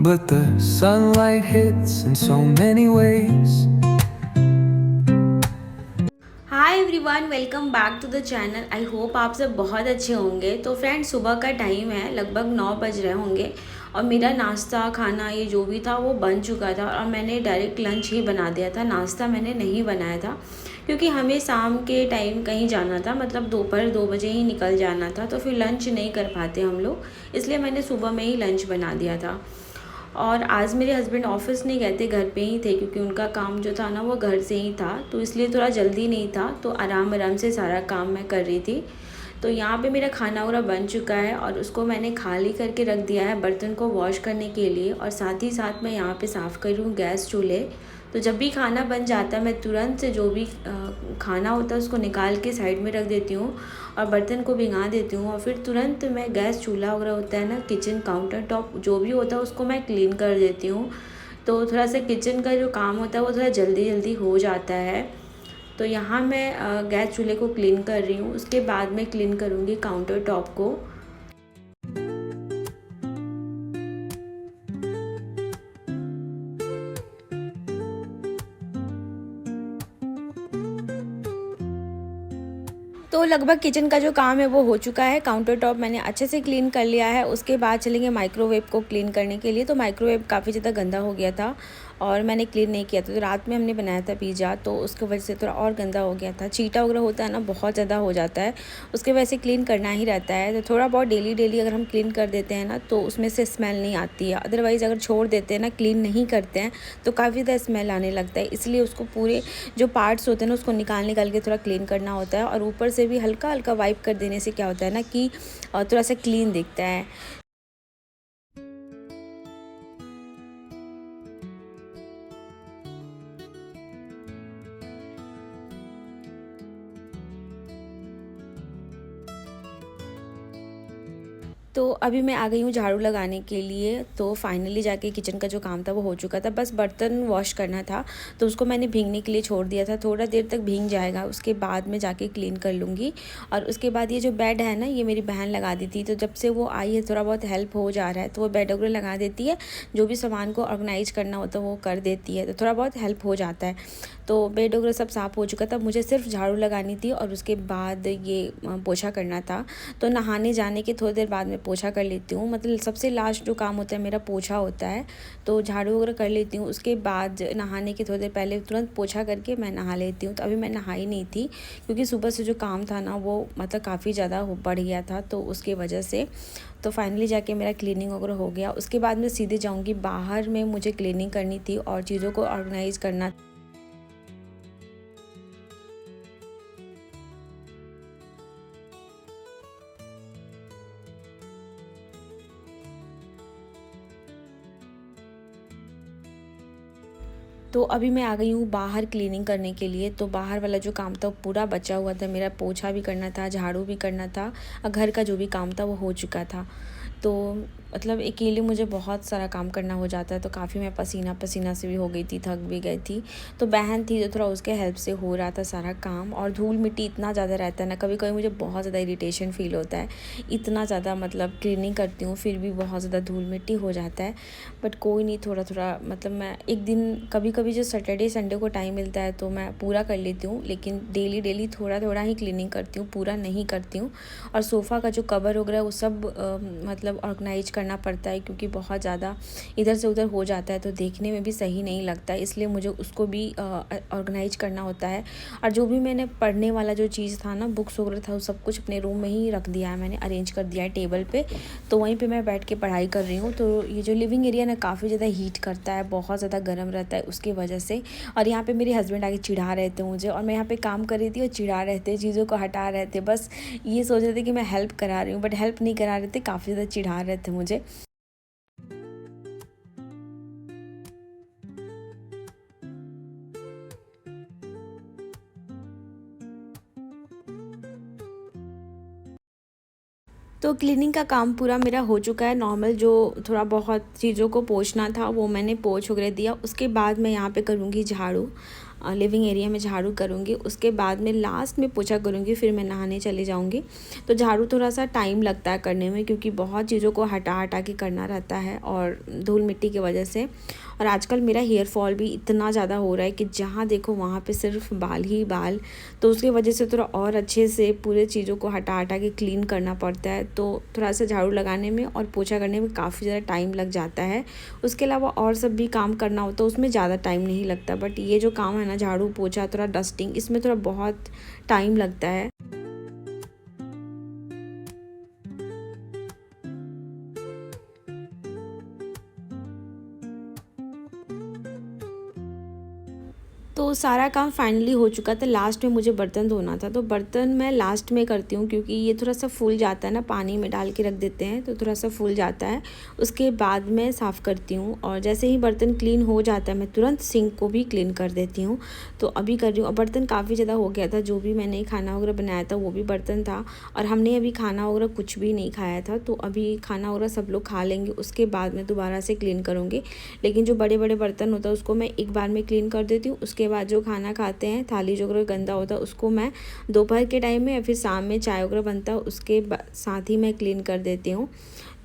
but the sunlight hits in so many ways. Hi everyone, welcome back to the channel. I hope आप सब बहुत अच्छे होंगे। तो फ्रेंड्स, सुबह का टाइम है, लगभग 9 बज रहे होंगे और मेरा नाश्ता खाना ये जो भी था वो बन चुका था और मैंने डायरेक्ट लंच ही बना दिया था। नाश्ता मैंने नहीं बनाया था क्योंकि हमें शाम के टाइम कहीं जाना था, मतलब दोपहर 2 बजे ही निकल जाना था, तो फिर लंच नहीं कर पाते हम लोग, इसलिए मैंने सुबह में ही लंच बना दिया था। और आज मेरे हस्बैंड ऑफिस नहीं गए थे, घर पे ही थे क्योंकि उनका काम जो था ना वो घर से ही था, तो इसलिए थोड़ा जल्दी नहीं था, तो आराम आराम से सारा काम मैं कर रही थी। तो यहाँ पे मेरा खाना वगैरह बन चुका है और उसको मैंने खाली करके रख दिया है बर्तन को वॉश करने के लिए, और साथ ही साथ मैं यहाँ पे साफ़ कर रही हूँ गैस चूल्हे। तो जब भी खाना बन जाता है मैं तुरंत से जो भी खाना होता है उसको निकाल के साइड में रख देती हूँ और बर्तन को भिंगा देती हूँ, और फिर तुरंत मैं गैस चूल्हा वगैरह होता है ना, किचन काउंटर टॉप जो भी होता है उसको मैं क्लीन कर देती हूँ। तो थोड़ा सा किचन का जो काम होता है वो थोड़ा जल्दी जल्दी हो जाता है। तो यहाँ मैं गैस चूल्हे को क्लीन कर रही हूँ, उसके बाद मैं क्लीन करूँगी काउंटर टॉप को। तो लगभग किचन का जो काम है वो हो चुका है, काउंटर टॉप मैंने अच्छे से क्लीन कर लिया है। उसके बाद चलेंगे माइक्रोवेव को क्लीन करने के लिए। तो माइक्रोवेव काफ़ी ज़्यादा गंदा हो गया था और मैंने क्लीन नहीं किया था। तो रात में हमने बनाया था पिज़्ज़ा, तो उसकी वजह से थोड़ा और गंदा हो गया था। चीटा वगैरह होता है ना, बहुत ज़्यादा हो जाता है, उसके वजह से क्लीन करना ही रहता है। तो थोड़ा बहुत डेली डेली अगर हम क्लीन कर देते हैं ना तो उसमें से स्मेल नहीं आती है। अदरवाइज़ अगर छोड़ देते हैं ना, क्लीन नहीं करते हैं, तो काफ़ी ज़्यादा स्मेल आने लगता है। इसलिए उसको पूरे जो पार्ट्स होते हैं ना उसको निकाल के थोड़ा क्लीन करना होता है, और ऊपर से भी हल्का हल्का वाइप कर देने से क्या होता है ना कि थोड़ा सा क्लीन दिखता है। तो अभी मैं आ गई हूँ झाड़ू लगाने के लिए। तो फाइनली जाके किचन का जो काम था वो हो चुका था, बस बर्तन वॉश करना था, तो उसको मैंने भीगने के लिए छोड़ दिया था। थोड़ा देर तक भीग जाएगा, उसके बाद मैं जाके क्लीन कर लूँगी। और उसके बाद ये जो बेड है ना, ये मेरी बहन लगा दी थी, तो जब से वो आई है थोड़ा बहुत हेल्प हो जा रहा है, तो वो बेड वगैरह लगा देती है, जो भी सामान को ऑर्गेनाइज करना होता है वो कर देती है, तो थोड़ा बहुत हेल्प हो जाता है। तो बेड वगैरह सब साफ़ हो चुका था, मुझे सिर्फ झाड़ू लगानी थी और उसके बाद ये पोछा करना था। तो नहाने जाने के थोड़ी देर बाद में पोछा कर लेती हूँ, मतलब सबसे लास्ट जो काम होता है मेरा पोछा होता है। तो झाड़ू वगैरह कर लेती हूँ, उसके बाद नहाने के थोड़ी देर पहले तुरंत पोछा करके मैं नहा लेती हूँ। तो अभी मैं नहाई नहीं थी क्योंकि सुबह से जो काम था ना वो मतलब काफ़ी ज़्यादा बढ़ गया था, तो उसकी वजह से। तो फाइनली जाके मेरा क्लीनिंग वगैरह हो गया। उसके बाद मैं सीधे जाऊँगी बाहर में, मुझे क्लीनिंग करनी थी और चीज़ों को ऑर्गेनाइज़ करना। तो अभी मैं आ गई हूँ बाहर क्लीनिंग करने के लिए। तो बाहर वाला जो काम था वो पूरा बचा हुआ था, मेरा पोछा भी करना था, झाड़ू भी करना था, और घर का जो भी काम था वो हो चुका था। तो मतलब अकेले मुझे बहुत सारा काम करना हो जाता है, तो काफ़ी मैं पसीना पसीना से भी हो गई थी, थक भी गई थी। तो बहन थी तो थोड़ा उसके हेल्प से हो रहा था सारा काम। और धूल मिट्टी इतना ज़्यादा रहता है ना, कभी कभी मुझे बहुत ज़्यादा इरिटेशन फील होता है, इतना ज़्यादा मतलब क्लीनिंग करती हूँ फिर भी बहुत ज़्यादा धूल मिट्टी हो जाता है। बट कोई नहीं, थोड़ा थोड़ा मतलब मैं एक दिन कभी कभी जो सैटरडे संडे को टाइम मिलता है तो मैं पूरा कर लेती हूँ, लेकिन डेली डेली थोड़ा थोड़ा ही क्लीनिंग करती हूँ, पूरा नहीं करती हूँ। और सोफ़ा का जो कवर वगैरह वो सब मतलब ऑर्गेनाइज करना पड़ता है क्योंकि बहुत ज़्यादा इधर से उधर हो जाता है, तो देखने में भी सही नहीं लगता है, इसलिए मुझे उसको भी ऑर्गेनाइज करना होता है। और जो भी मैंने पढ़ने वाला जो चीज़ था ना, बुक्स वगैरह था, वो सब कुछ अपने रूम में ही रख दिया है, मैंने अरेंज कर दिया है टेबल पे। तो वहीं पे मैं बैठ के पढ़ाई कर रही हूँ। तो ये जो लिविंग एरिया ना काफ़ी ज़्यादा हीट करता है, बहुत ज़्यादा गर्म रहता है उसकी वजह से। और यहाँ पे मेरे हस्बैंड आके चिढ़ा रहे थे मुझे, और मैं यहाँ पे काम कर रही थी और चिढ़ा रहे थे, चीज़ों को हटा रहे थे, बस ये सोच रहे थे कि मैं हेल्प करा रही हूँ, बट हेल्प नहीं करा रहे थे, काफ़ी ज़्यादा चिढ़ा रहे थे मुझे। तो क्लीनिंग का काम पूरा मेरा हो चुका है। नॉर्मल जो थोड़ा बहुत चीज़ों को पोंछना था वो मैंने पोंछ वगैरह दिया। उसके बाद मैं यहाँ पे करूँगी झाड़ू। लिविंग एरिया में झाड़ू करूँगी, उसके बाद में लास्ट में पोछा करूँगी, फिर मैं नहाने चली जाऊँगी। तो झाड़ू थोड़ा सा टाइम लगता है करने में, क्योंकि बहुत चीज़ों को हटा हटा के करना रहता है और धूल मिट्टी की वजह से। और आजकल मेरा हेयर फॉल भी इतना ज़्यादा हो रहा है कि जहाँ देखो वहाँ पे सिर्फ बाल ही बाल, तो उसकी वजह से थोड़ा और अच्छे से पूरे चीज़ों को हटा हटा के क्लीन करना पड़ता है। तो थोड़ा सा झाड़ू लगाने में और पोछा करने में काफ़ी ज़्यादा टाइम लग जाता है। उसके अलावा और सब भी काम करना होता है, उसमें ज़्यादा टाइम नहीं लगता, बट ये जो काम है ना, झाड़ू पोछा थोड़ा डस्टिंग, इसमें थोड़ा बहुत टाइम लगता है। तो सारा काम फाइनली हो चुका था, लास्ट में मुझे बर्तन धोना था। तो बर्तन मैं लास्ट में करती हूँ, क्योंकि ये थोड़ा सा फूल जाता है ना, पानी में डाल के रख देते हैं तो थोड़ा सा फूल जाता है, उसके बाद मैं साफ़ करती हूँ। और जैसे ही बर्तन क्लीन हो जाता है मैं तुरंत सिंक को भी क्लीन कर देती हूँ। तो अभी कर रही हूँ। और बर्तन काफ़ी ज़्यादा हो गया था, जो भी मैंने खाना वगैरह बनाया था वो भी बर्तन था, और हमने अभी खाना वगैरह कुछ भी नहीं खाया था। तो अभी खाना वगैरह सब लोग खा लेंगे, उसके बाद मैं दोबारा से क्लीन करूँगी। लेकिन जो बड़े बड़े बर्तन होता है उसको मैं एक बार में क्लीन कर देती हूँ। उसके बाद जो खाना खाते हैं, थाली जो वगैरह गंदा होता है उसको मैं दोपहर के टाइम में या फिर शाम में चाय वगैरह बनता है उसके साथ ही मैं क्लीन कर देती हूँ।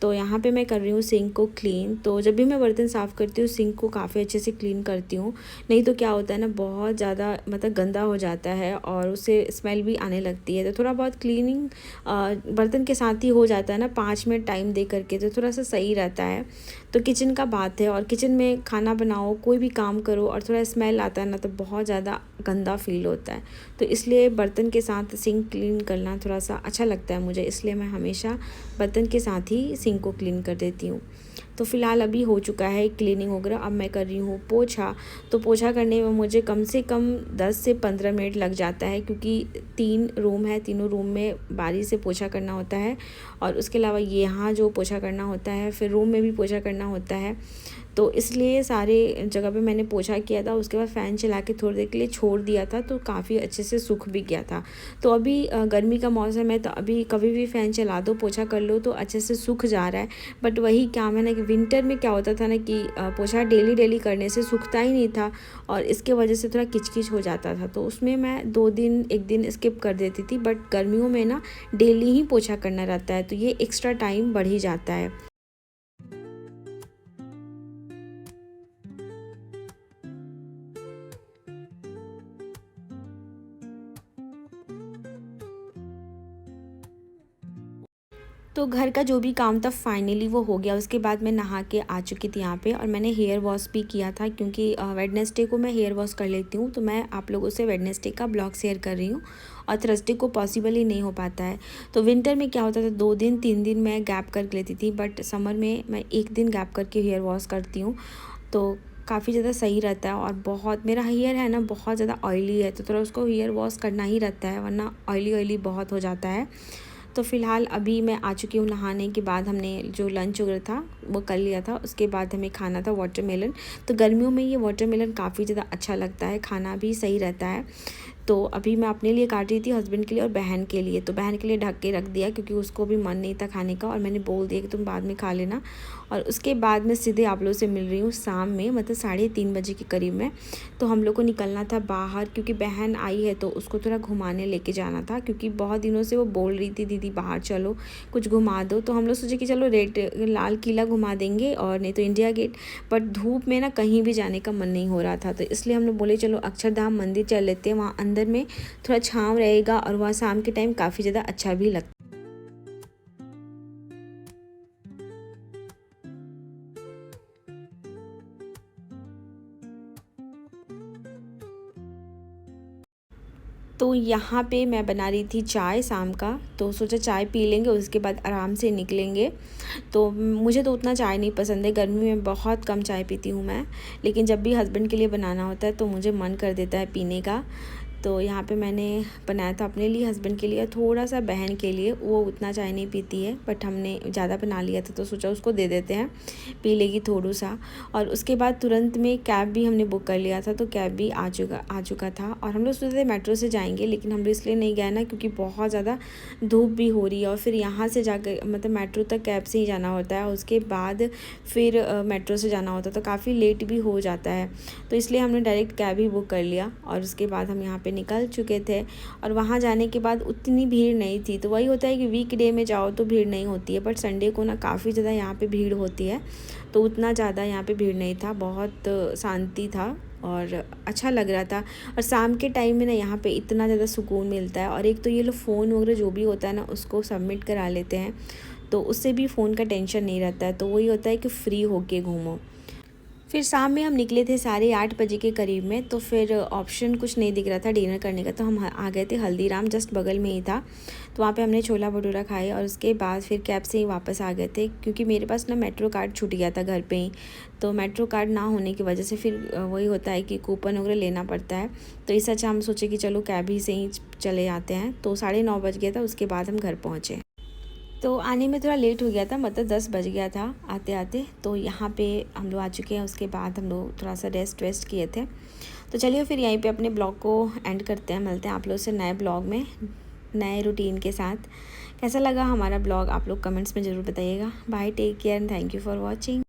तो यहाँ पे मैं कर रही हूँ सिंक को क्लीन। तो जब भी मैं बर्तन साफ़ करती हूँ सिंक को काफ़ी अच्छे से क्लीन करती हूँ, नहीं तो क्या होता है ना, बहुत ज़्यादा मतलब गंदा हो जाता है और उससे स्मेल भी आने लगती है। तो थोड़ा बहुत क्लीनिंग बर्तन के साथ ही हो जाता है ना, 5 मिनट टाइम दे करके, तो थोड़ा सा सही रहता है। तो किचन का बात है, और किचन में खाना बनाओ, कोई भी काम करो और थोड़ा स्मेल आता है ना, तो बहुत ज़्यादा गंदा फील होता है। तो इसलिए बर्तन के साथ सिंक क्लीन करना थोड़ा सा अच्छा लगता है मुझे, इसलिए मैं हमेशा बर्तन के साथ ही सिंक को क्लीन कर देती हूँ। तो फ़िलहाल अभी हो चुका है क्लीनिंग वगैरह, अब मैं कर रही हूँ पोछा। तो पोछा करने में मुझे कम से कम 10 से 15 मिनट लग जाता है, क्योंकि 3 रूम है, तीनों रूम में बारी से पोछा करना होता है। और उसके अलावा यहाँ जो पोछा करना होता है, फिर रूम में भी पोछा करना होता है। तो इसलिए सारे जगह पे मैंने पोछा किया था, उसके बाद फ़ैन चला के थोड़ी देर के लिए छोड़ दिया था, तो काफ़ी अच्छे से सूख भी गया था। तो अभी गर्मी का मौसम है, तो अभी कभी भी फ़ैन चला दो, पोछा कर लो तो अच्छे से सूख जा रहा है। बट वही काम है ना कि विंटर में क्या होता था ना कि पोछा डेली डेली करने से सूखता ही नहीं था, और इसके वजह से थोड़ा किचकिच हो जाता था। तो उसमें मैं 2 दिन 1 दिन स्किप कर देती थी। बट गर्मियों में ना डेली ही पोछा करना रहता है, तो ये एक्स्ट्रा टाइम बढ़ ही जाता है। तो घर का जो भी काम था फाइनली वो हो गया। उसके बाद मैं नहा के आ चुकी थी यहाँ पे, और मैंने हेयर वॉश भी किया था, क्योंकि वेडनेसडे को मैं हेयर वॉश कर लेती हूँ। तो मैं आप लोगों से वेडनेसडे का ब्लॉग शेयर कर रही हूँ, और थर्सडे को पॉसिबल ही नहीं हो पाता है। तो विंटर में क्या होता था, 2 दिन 3 दिन मैं गैप कर लेती थी, बट समर में मैं 1 दिन गैप करके हेयर वॉश करती हूँ। तो काफ़ी ज़्यादा सही रहता है। और बहुत मेरा हेयर है ना बहुत ज़्यादा ऑयली है, तो थोड़ा उसको हेयर वॉश करना ही रहता है, वरना ऑयली ऑयली बहुत हो जाता है। तो फ़िलहाल अभी मैं आ चुकी हूँ। नहाने के बाद हमने जो लंच वगैरह था वो कर लिया था, उसके बाद हमें खाना था वाटरमेलन। तो गर्मियों में ये वाटरमेलन काफ़ी ज़्यादा अच्छा लगता है, खाना भी सही रहता है। तो अभी मैं अपने लिए काट रही थी, हस्बैंड के लिए और बहन के लिए। तो बहन के लिए ढक के रख दिया, क्योंकि उसको भी मन नहीं था खाने का, और मैंने बोल दिया कि तुम बाद में खा लेना। और उसके बाद मैं सीधे आप लोगों से मिल रही हूँ शाम में, मतलब 3:30 बजे के करीब में। तो हम लोग को निकलना था बाहर, क्योंकि बहन आई है तो उसको थोड़ा घुमाने लेके जाना था, क्योंकि बहुत दिनों से वो बोल रही थी दीदी बाहर चलो कुछ घुमा दो। तो हम लोग सोचे कि चलो लाल किला घुमा देंगे, और नहीं तो इंडिया गेट। बट धूप में ना कहीं भी जाने का मन नहीं हो रहा था, तो इसलिए हम लोग बोले चलो अक्षरधाम मंदिर चल लेते हैं, वहाँ अंदर में थोड़ा छाँव रहेगा, और वहाँ शाम के टाइम काफ़ी ज़्यादा अच्छा भी लगता है। तो यहाँ पे मैं बना रही थी चाय शाम का, तो सोचा चाय पी लेंगे, उसके बाद आराम से निकलेंगे। तो मुझे तो उतना चाय नहीं पसंद है, गर्मी में बहुत कम चाय पीती हूँ मैं, लेकिन जब भी हस्बैंड के लिए बनाना होता है तो मुझे मन कर देता है पीने का। तो यहाँ पे मैंने बनाया था अपने लिए, हस्बैंड के लिए, थोड़ा सा बहन के लिए, वो उतना चाय नहीं पीती है, बट हमने ज़्यादा बना लिया था तो सोचा उसको दे देते हैं, पी लेगी थोड़ा सा। और उसके बाद तुरंत में कैब भी हमने बुक कर लिया था, तो कैब भी आ चुका था। और हम लोग सोचते थे मेट्रो से जाएंगे, लेकिन हम लोग इसलिए नहीं गए ना क्योंकि बहुत ज़्यादा धूप भी हो रही है, और फिर यहाँ से जाकर मतलब मेट्रो तक कैब से ही जाना होता है, उसके बाद फिर मेट्रो से जाना होता है, तो काफ़ी लेट भी हो जाता है। तो इसलिए हमने डायरेक्ट कैब ही बुक कर लिया, और उसके बाद हम यहाँ पे निकल चुके थे। और वहाँ जाने के बाद उतनी भीड़ नहीं थी। तो वही होता है कि वीकडे में जाओ तो भीड़ नहीं होती है, बट संडे को ना काफ़ी ज़्यादा यहाँ पे भीड़ होती है, तो उतना ज़्यादा यहाँ पे भीड़ नहीं था, बहुत शांति था और अच्छा लग रहा था। और शाम के टाइम में ना यहाँ पे इतना ज़्यादा सुकून मिलता है। और एक तो ये लोग फ़ोन वगैरह जो भी होता है ना उसको सबमिट करा लेते हैं, तो उससे भी फ़ोन का टेंशन नहीं रहता है, तो वही होता है कि फ्री होके घूमो। फिर शाम में हम निकले थे 8:30 बजे के करीब में, तो फिर ऑप्शन कुछ नहीं दिख रहा था डिनर करने का, तो हम आ गए थे हल्दीराम, जस्ट बगल में ही था। तो वहाँ पे हमने छोला भटूरा खाए, और उसके बाद फिर कैब से ही वापस आ गए थे, क्योंकि मेरे पास ना मेट्रो कार्ड छूट गया था घर पे ही। तो मेट्रो कार्ड ना होने की वजह से फिर वही होता है कि कूपन वगैरह लेना पड़ता है, तो इस अच्छा हम सोचे कि चलो कैब ही से ही चले जाते हैं। तो 9:30 बज गया था, उसके बाद हम घर पहुँचे। तो आने में थोड़ा लेट हो गया था, मतलब 10 बज गया था आते आते। तो यहाँ पे हम लोग आ चुके हैं, उसके बाद हम लोग थोड़ा सा रेस्ट वेस्ट किए थे। तो चलिए फिर यहीं पे अपने ब्लॉग को एंड करते हैं, मिलते हैं आप लोग से नए ब्लॉग में नए रूटीन के साथ। कैसा लगा हमारा ब्लॉग आप लोग कमेंट्स में ज़रूर बताइएगा। Bye, take care and thank you for watching.